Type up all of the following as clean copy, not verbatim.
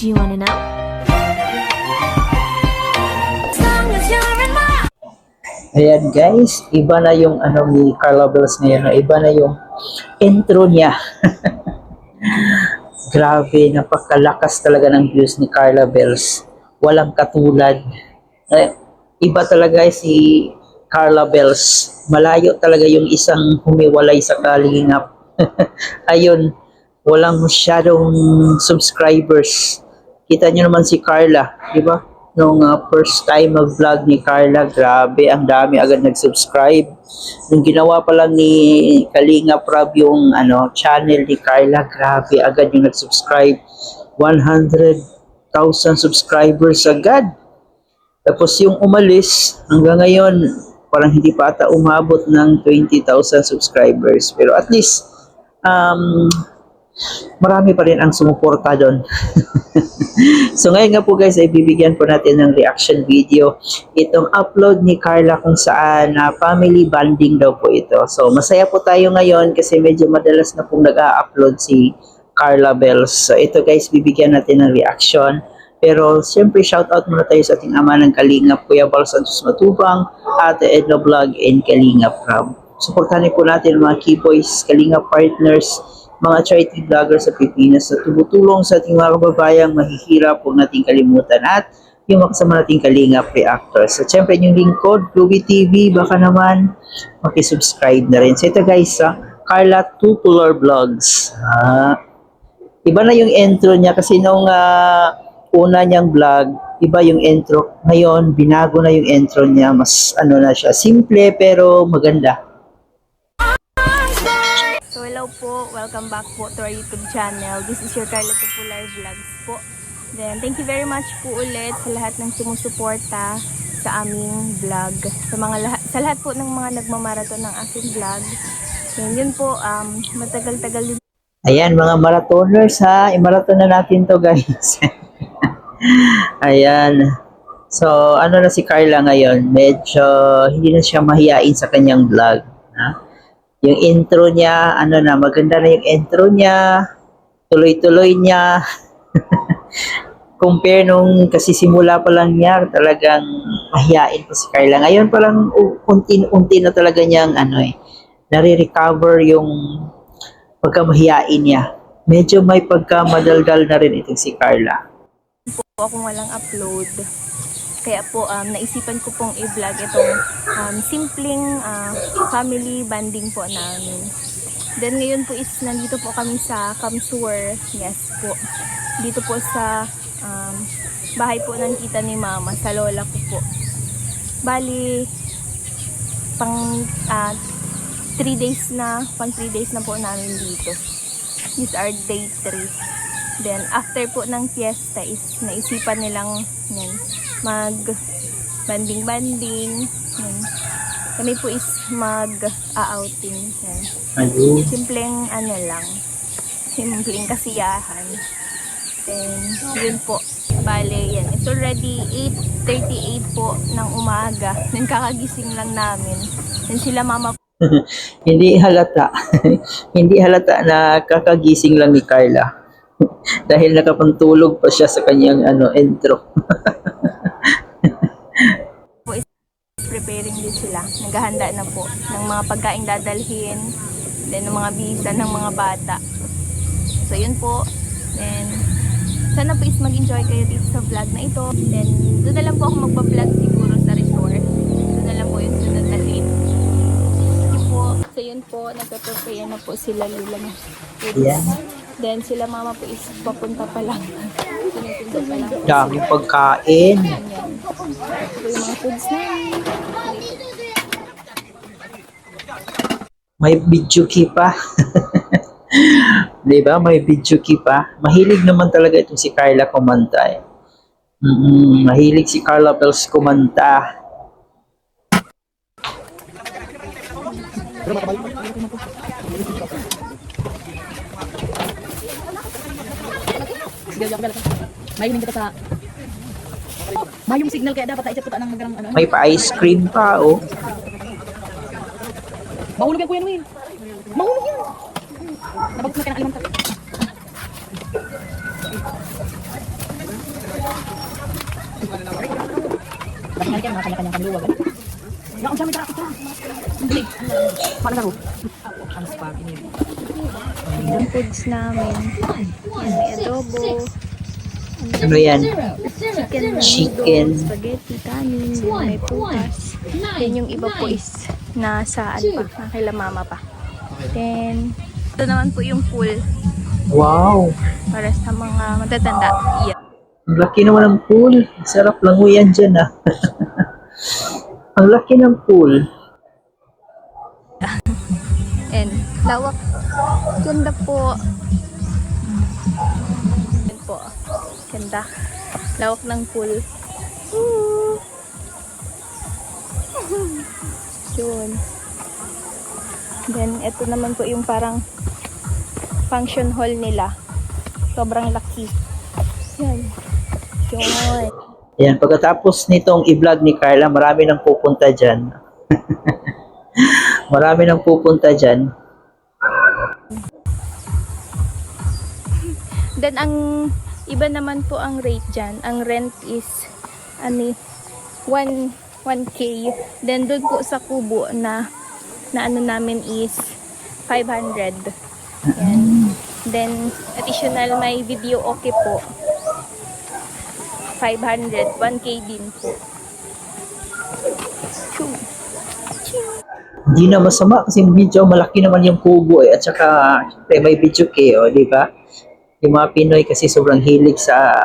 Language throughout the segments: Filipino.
Do you wanna know? As long as you're in my... Ayan guys, iba na yung ano ni Carla Bells ngayon, no? Iba na yung intro niya. Grabe, napakalakas talaga ng views ni Carla Bells. Walang katulad. Iba talaga si Carla Bells. Malayo talaga yung isang humiwalay sa kalingap. Ayun, walang masyadong subscribers. Kita nyo naman si Carla, di ba? Nung first time mag-vlog ni Carla, grabe, ang dami agad nag-subscribe. Nung ginawa pa lang ni Kalinga Prab yung channel ni Carla, grabe, agad yung nag-subscribe. 100,000 subscribers agad. Tapos yung umalis, hanggang ngayon, parang hindi pa ata umabot ng 20,000 subscribers. Pero at least, marami pa rin ang sumuporta doon. So ngayon nga po guys, ay bibigyan po natin ng reaction video itong upload ni Carla kung saan family bonding daw po ito. So masaya po tayo ngayon kasi medyo madalas na pong nag-a-upload si Carla Bells. So ito guys, bibigyan natin ng reaction. Pero siyempre shoutout muna tayo sa ating ama ng Kalingap, Kuya Bal Santos Matubang, Ate Edna Vlog and Kalingap Prab. Supportahan po natin mga keyboys, Kalingap partners, mga charity vloggers sa Pilipinas na tumutulong sa ating mga kababayang mahihirap, huwag nating kalimutan, at yung makasama nating Kalingap reactors. At syempre yung lingkod, Ruby TV, baka naman makisubscribe na rin. So ito guys, Carla Tutular Vlogs. Iba na yung intro niya kasi nung una niyang vlog, iba yung intro. Ngayon, binago na yung intro niya. Mas na siya, simple pero maganda. So hello po, welcome back po to our YouTube channel. This is your Carla Tutular Vlogs po. Then thank you very much po ulit sa lahat ng sumusuporta sa aming vlog. Sa lahat po ng mga nagmamarathon ng aking vlog. Yun po, matagal-tagal din. Ayan mga marathoners i-marathon na natin to guys. Ayan. So na si Carla ngayon, medyo hindi na siya mahiyain sa kanyang vlog. Yung intro niya, maganda na yung intro niya, tuloy-tuloy niya. Compare nung kasi simula pa lang niya, talagang mahiyain pa si Carla. Ngayon parang unti-unti na talaga niyang nare-recover yung pagkamahiyain niya. Medyo may pagkamadaldal na rin itong si Carla. Po akong walang upload. Kaya po, naisipan ko pong i-vlog itong simpleng family bonding po namin. Then ngayon po is nandito po kami sa Kamsur. Yes po. Dito po sa bahay po ng tita ni mama, sa lola ko po. Bali, pang 3 days na po namin dito. These are day 3. Then after po ng fiesta is naisipan nilang mag-banding-banding. Kami po is mag-outing. Simpleng lang. Simpleng kasiyahan. Then, yun po. Bale, yan. It's already 8:38 po ng umaga. Then, kakagising lang namin. Then, sila mama Hindi halata. Hindi halata na kakagising lang ni Carla. Dahil nakapantulog pa siya sa kanyang intro. Preparing din sila. Naghahanda na po ng mga pagkain dadalhin, then ng mga bisa ng mga bata. So yun po. Then sana po is mag-enjoy kayo dito sa vlog na ito. Then doon na lang po ako magpa-vlog siguro sa resort. Doon na lang po yung sunod na date. So yun po, nagpe-prepare na po sila Lula na. Yeah. Then sila mama po is papunta pa lang. Pinupunta pa lang. Daming pagkain. Ayan. Ito po yung mga foods namin. May videoke pa. Diba? May videoke pa. Mahilig naman talaga itong si Carla kumanta eh. Mahilig si Carla Bells kumanta. Mahiling kita sa mayong signal kaya dapat tayo puta ng magarang May pa-ice cream pa, oh. Mahulog yan, Kuya Noel. Mahulog yan. Nabagot na kaya ng alimang Kasi mga kanya-kanyang kaniluwag. Ya, ang dami tara ito. Hindi. Paano laro? Ang spag ini. Yung foods namin. Yan, may adobo, Ano yan? chicken, noodles, spaghetti, kanin, then may putas. Then yung iba po is nasaan pa, kila mama pa. Then, ito naman po yung pool Wow! para sa mga matatanda. Yeah. Ang laki naman ng pool. Sarap lang yan dyan ah. Ang laki ng pool. And lawak. Ganda po. Yan po. Ganda. Lawak ng pool. Woo! Yun. Then, ito naman po yung parang function hall nila. Sobrang laki. Yan. Yun. Yan, pagkatapos nitong i-vlog ni Carla, marami nang pupunta dyan. Marami nang pupunta dyan. Then, ang iba naman po ang rate dyan. Ang rent is, 1K. Then, doon po sa kubo na ano namin is 500. Yan. Then, additional may video okay po. 500. 1K din po. Choo. Hindi na masama kasi medyo malaki naman yung kubo eh. At saka may video key, oh, di ba? Yung mga Pinoy kasi sobrang hilig sa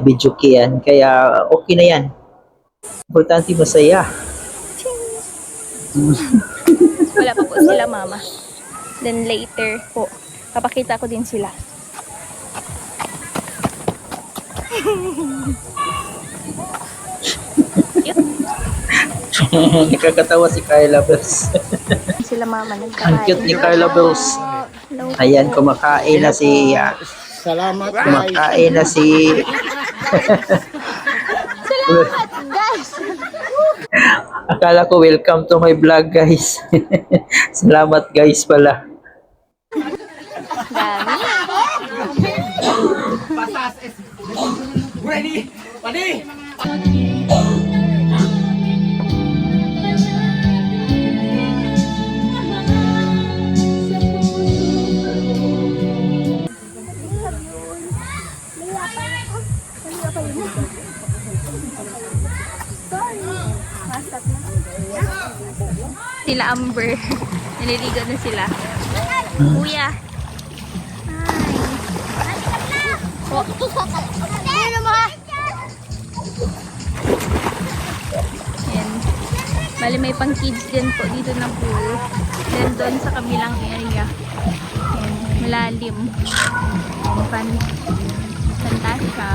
video key yan. Kaya okay na yan. Importante masaya. Wala pa po sila mama. Then later po, papakita ko din sila. Nakakatawa si Carla Bells. Sila mama Ang nagkakain. cute ni Carla Bells. Hello. Ayan, kumakain na si... Salamat guys. kumakain na si... Akala ko welcome to my vlog guys. Salamat guys pala. Dami. Sila Amber. Naliligo na sila. Kuya. Yan. Bali may pang kids din po dito na pool. Then doon sa kabilang area. Yan. Malalim. Fantasya.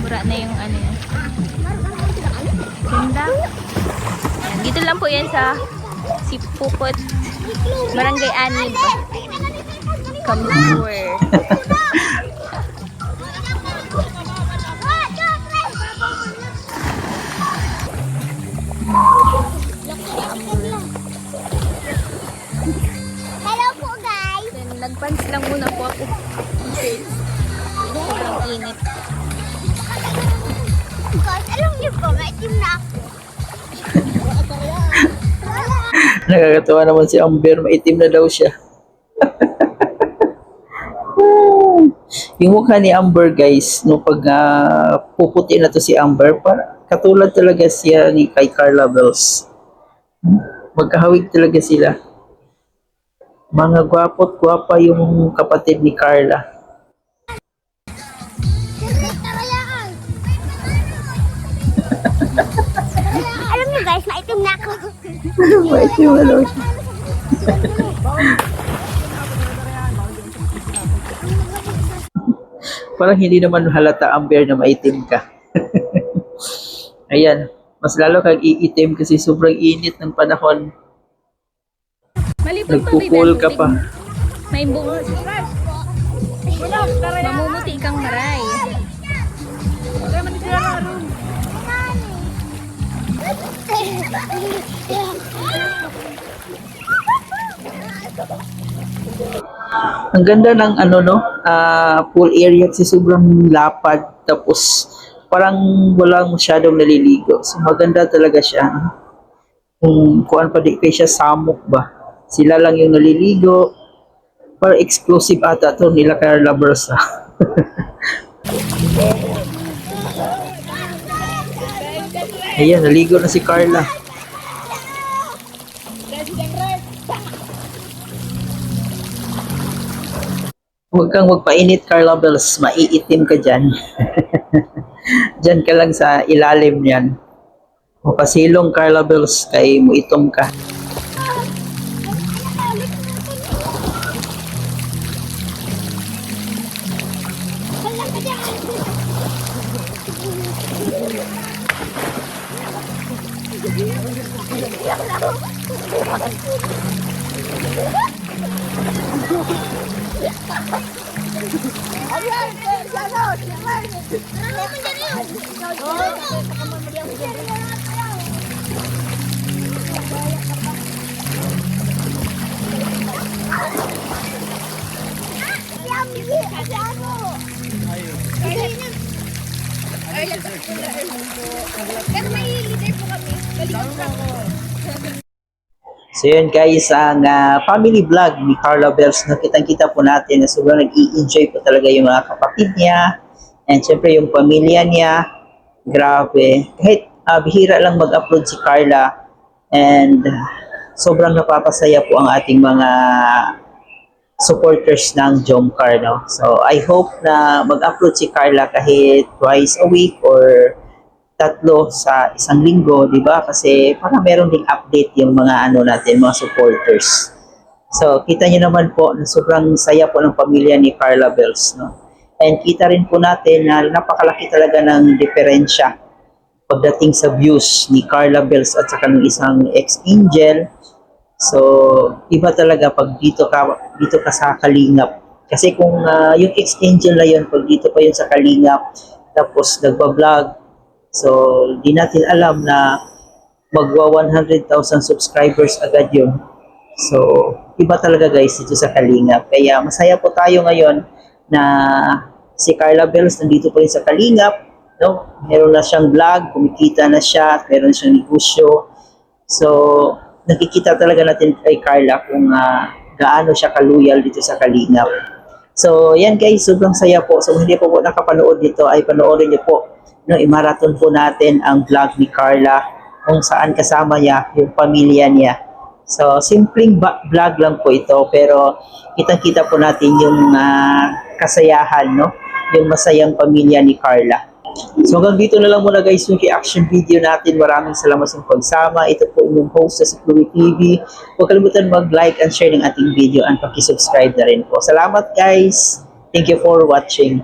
Mura na yung ano yan. Ganda. Yan. Dito lang po yan sa Sipukot. Barangay Anib. Kamsur. Hello po guys! Then, nagpants lang muna po ako. Sobrang init. Guys, alam niyo po, may team na ako. Nakakatawa naman si Amber, maitim na daw siya. Yung mukha ni Amber guys, nung pag puputi na to si Amber, katulad talaga siya ni kay Carla Bells. Magkahawig talaga sila. Mga gwapo't gwapa yung kapatid ni Carla. Alam niyo guys, maitim na ako. Maitim na daw siya. Parang hindi naman halata Amber na maitim ka. Ayan, mas lalo kang iitim kasi sobrang init ng panahon. Malipot pa, Nagpupul ka pa. May bunga. Mamumuti kang maray. Ang ganda ng pool area kasi sobrang lapad tapos parang walang masyadong naliligo. So maganda talaga siya. Kung kuan pa di kay siya samok ba. Sila lang yung naliligo. Para exclusive ata to nila Carla Versa. Ayan, naligo na si Carla. Huwag kang magpainit, Carla Bells. Maiitim ka dyan. Dyan ka lang sa ilalim yan. Mapasilong, Carla Bells, kay mo itom ka. Pero may leader po kami. So yun guys, ang family vlog ni Carla Bells, no, kitang-kita po natin na sobrang nag-i-enjoy po talaga yung mga kapatid niya and syempre yung pamilya niya. Grabe. Kahit bihira lang mag-upload si Carla and sobrang napapasaya po ang ating mga supporters ng Jomcar, no? So I hope na mag-upload si Carla kahit twice a week or tatlo sa isang linggo, di ba? Kasi para meron ding update yung mga ano natin, mga supporters. So, kita niyo naman po na sobrang saya po ng pamilya ni Carla Bells, no? And kita rin po natin na napakalaki talaga ng diferensya pagdating sa views ni Carla Bells at saka ng isang ex-angel. So, iba talaga pag dito ka sa Kalingap. Kasi kung yung ex-angel na yun, pag dito pa yun sa Kalingap, tapos nagpa-vlog, so, di natin alam na magwa 100,000 subscribers agad yun. So, iba talaga guys dito sa Kalingap. Kaya masaya po tayo ngayon na si Carla Bells nandito pa rin sa Kalingap. No? Meron na siyang vlog, kumikita na siya, meron siyang negosyo. So, nakikita talaga natin kay Carla kung gaano siya kaluyal dito sa Kalingap. So, yan guys, sobrang saya po. So, hindi po nakapanood dito, ay panoorin niyo po. No, i-marathon po natin ang vlog ni Carla kung saan kasama niya yung pamilya niya. So, simpleng vlog lang po ito pero kitang-kita po natin yung kasayahan, no? Yung masayang pamilya ni Carla. So, hanggang dito na lang muna guys yung reaction video natin. Maraming salamat sa pagsama. Ito po yung host sa Chloe TV. Huwag kalimutan mag-like and share ng ating video and paki-subscribe na rin po. Salamat guys! Thank you for watching.